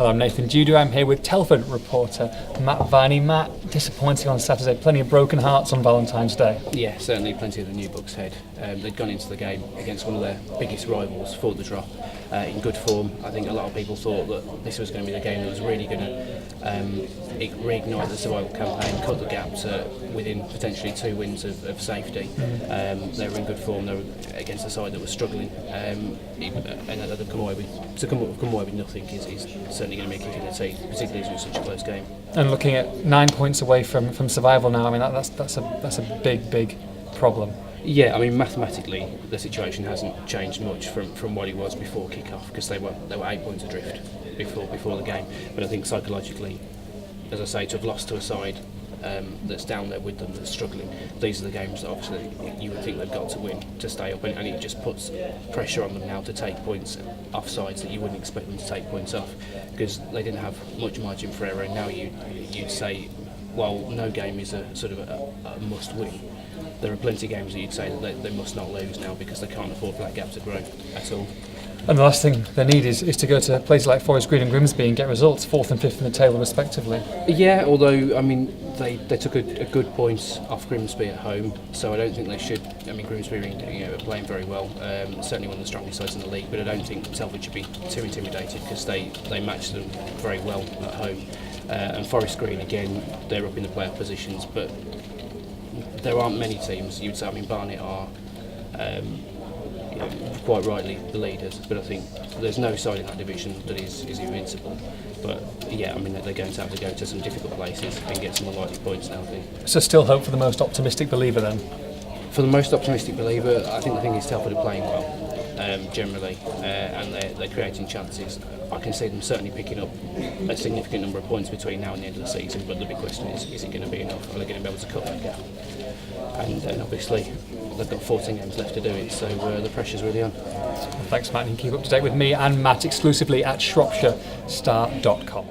Hello, I'm Nathan Judo. I'm here with Telford reporter Matt Viney. Matt, disappointing on Saturday. Plenty of broken hearts on Valentine's Day. Yeah, certainly plenty of the new books head. They'd gone into the game against one of their biggest rivals, fought the drop in good form. I think a lot of people thought that this was going to be the game that was really going to reignite the survival campaign, cut the gap to within potentially 2 wins of safety. They were in good form. They were against a side that was struggling, and to come away with nothing is certainly going to be a kick in the teeth, particularly as it was such a close game. And looking at 9 points away from survival now, I mean that's a big problem. Yeah, I mean mathematically the situation hasn't changed much from what it was before kick-off, because they were 8 points adrift before the game. But I think psychologically, as I say, to have lost to a side that's down there with them, that's struggling, these are the games that obviously you would think they've got to win to stay up, and it just puts pressure on them now to take points off sides that you wouldn't expect them to take points off, because they didn't have much margin for error. And now you'd say, well, no game is a sort of a must win. There are plenty of games that you'd say that they must not lose now, because they can't afford for that gap to grow at all. And the last thing they need is to go to places like Forest Green and Grimsby and get results, 4th and 5th in the table respectively. Yeah, although I mean they took a good point off Grimsby at home, so I don't think they should. I mean, Grimsby are playing very well, certainly one of the strongest sides in the league, but I don't think Telford should be too intimidated, because they matched them very well at home. And Forest Green, again, they're up in the playoff positions, but there aren't many teams, you'd say. I mean, Barnet are quite rightly the leaders, but I think there's no side in that division that is invincible. But yeah, I mean, they're going to have to go to some difficult places and get some unlikely points now, I think. So still hope for the most optimistic believer then? For the most optimistic believer, I think the thing is Telford are playing well generally, and they're creating chances. I can see them certainly picking up a significant number of points between now and the end of the season, but the big question is it going to be enough? Are they going to be able to cut that gap? And obviously they've got 14 games left to do it, so the pressure's really on. Thanks, Matt. You can keep up to date with me and Matt exclusively at ShropshireStar.com.